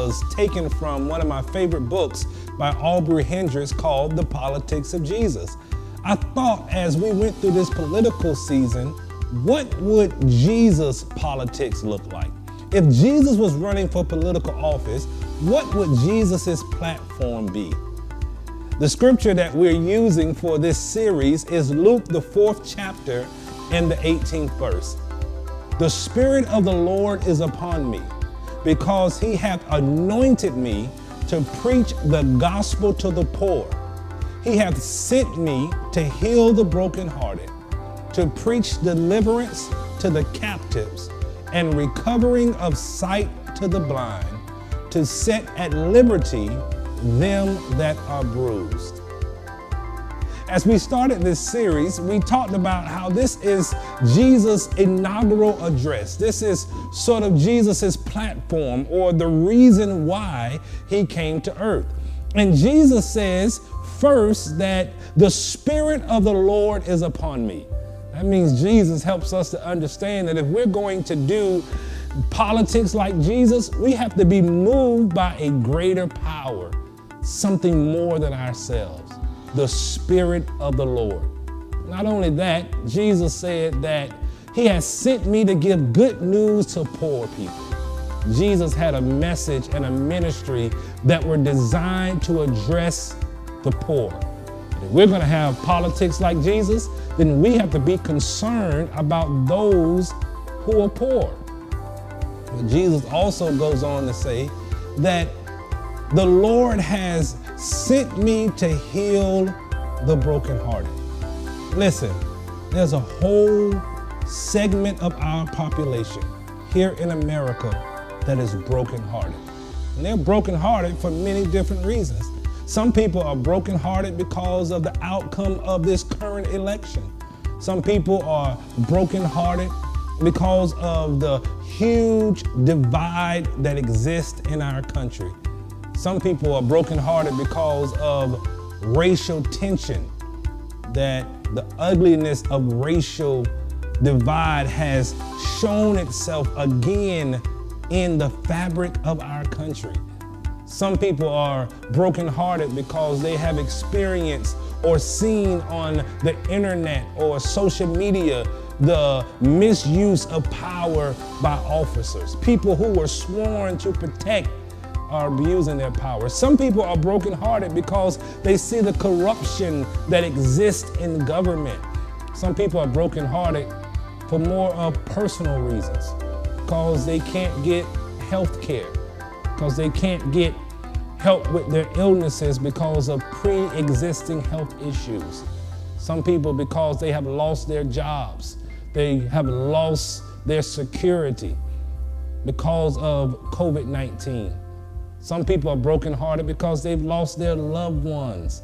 was taken from one of my favorite books by Aubrey Hendricks called The Politics of Jesus. I thought as we went through this political season, what would Jesus' politics look like? If Jesus was running for political office, what would Jesus' platform be? The scripture that we're using for this series is Luke, the 4th chapter and the 18th verse. The Spirit of the Lord is upon me, because he hath anointed me to preach the gospel to the poor. He hath sent me to heal the brokenhearted, to preach deliverance to the captives, and recovering of sight to the blind, to set at liberty them that are bruised. As we started this series, we talked about how this is Jesus' inaugural address. This is sort of Jesus' platform, or the reason why he came to earth. And Jesus says first that the Spirit of the Lord is upon me. That means Jesus helps us to understand that if we're going to do politics like Jesus, we have to be moved by a greater power, something more than ourselves, the Spirit of the Lord. Not only that, Jesus said that he has sent me to give good news to poor people. Jesus had a message and a ministry that were designed to address the poor. If we're going to have politics like Jesus, then we have to be concerned about those who are poor. But Jesus also goes on to say that the Lord has sent me to heal the brokenhearted. Listen, there's a whole segment of our population here in America that is brokenhearted. And they're brokenhearted for many different reasons. Some people are brokenhearted because of the outcome of this current election. Some people are brokenhearted because of the huge divide that exists in our country. Some people are brokenhearted because of racial tension, that the ugliness of racial divide has shown itself again in the fabric of our country. Some people are brokenhearted because they have experienced or seen on the internet or social media the misuse of power by officers. People who were sworn to protect are abusing their power. Some people are brokenhearted because they see the corruption that exists in government. Some people are brokenhearted for more of personal reasons, because they can't get health care, because they can't get help with their illnesses because of pre-existing health issues. Some people because they have lost their jobs, they have lost their security because of COVID-19. Some people are brokenhearted because they've lost their loved ones.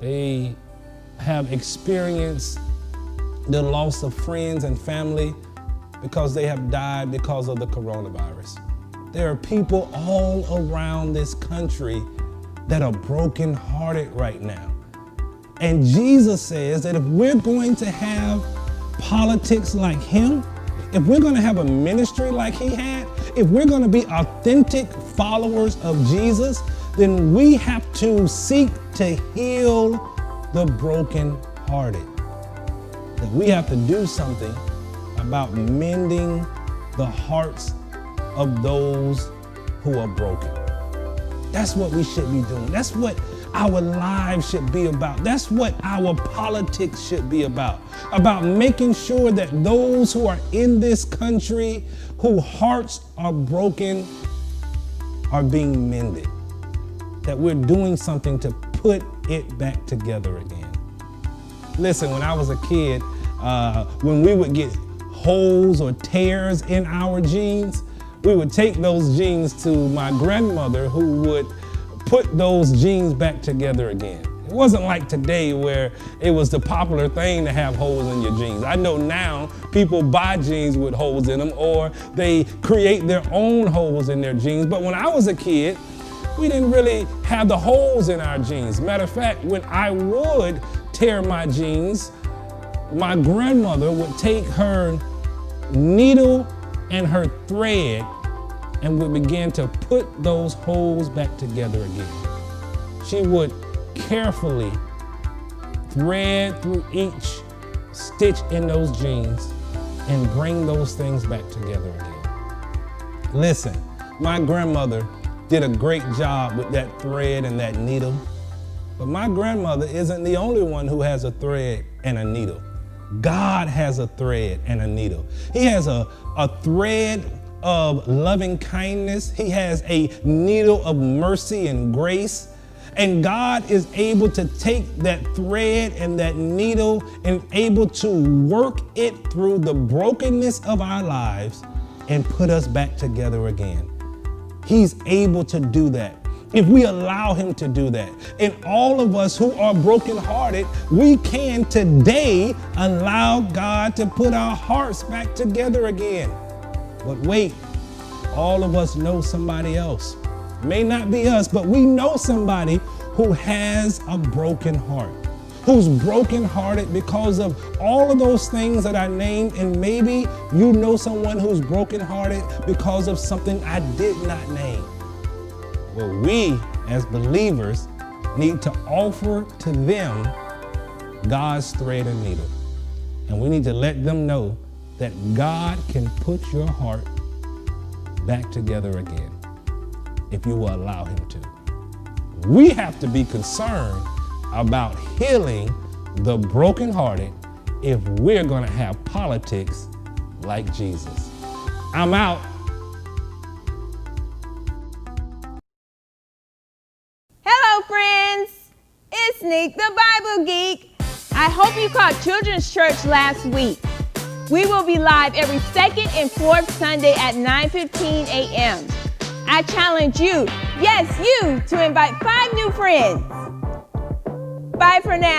They have experienced the loss of friends and family because they have died because of the coronavirus. There are people all around this country that are brokenhearted right now. And Jesus says that if we're going to have politics like him, if we're going to have a ministry like he had, if we're going to be authentic followers of Jesus, then we have to seek to heal the brokenhearted. That we have to do something about mending the hearts of those who are broken. That's what we should be doing. That's what our lives should be about. That's what our politics should be about making sure that those who are in this country, whose hearts are broken, are being mended. That we're doing something to put it back together again. Listen, when I was a kid, when we would get holes or tears in our jeans, we would take those jeans to my grandmother, who would put those jeans back together again. It wasn't like today where it was the popular thing to have holes in your jeans. I know now people buy jeans with holes in them, or they create their own holes in their jeans. But when I was a kid, we didn't really have the holes in our jeans. Matter of fact, when I would tear my jeans, my grandmother would take her needle and her thread and would begin to put those holes back together again. She would carefully thread through each stitch in those jeans and bring those things back together again. Listen, my grandmother did a great job with that thread and that needle, but my grandmother isn't the only one who has a thread and a needle. God has a thread and a needle. He has a thread of loving kindness. He has a needle of mercy and grace. And God is able to take that thread and that needle and able to work it through the brokenness of our lives and put us back together again. He's able to do that if we allow him to do that. And all of us who are brokenhearted, we can today allow God to put our hearts back together again. But wait, all of us know somebody else. May not be us, but we know somebody who has a broken heart, who's brokenhearted because of all of those things that I named. And maybe you know someone who's brokenhearted because of something I did not name. Well, we as believers need to offer to them God's thread and needle. And we need to let them know that God can put your heart back together again if you will allow him to. We have to be concerned about healing the brokenhearted if we're going to have politics like Jesus. I'm out. Hello, friends. It's Nick, the Bible Geek. I hope you caught Children's Church last week. We will be live every second and fourth Sunday at 9:15 a.m. I challenge you, yes, you, to invite 5 new friends. Bye for now.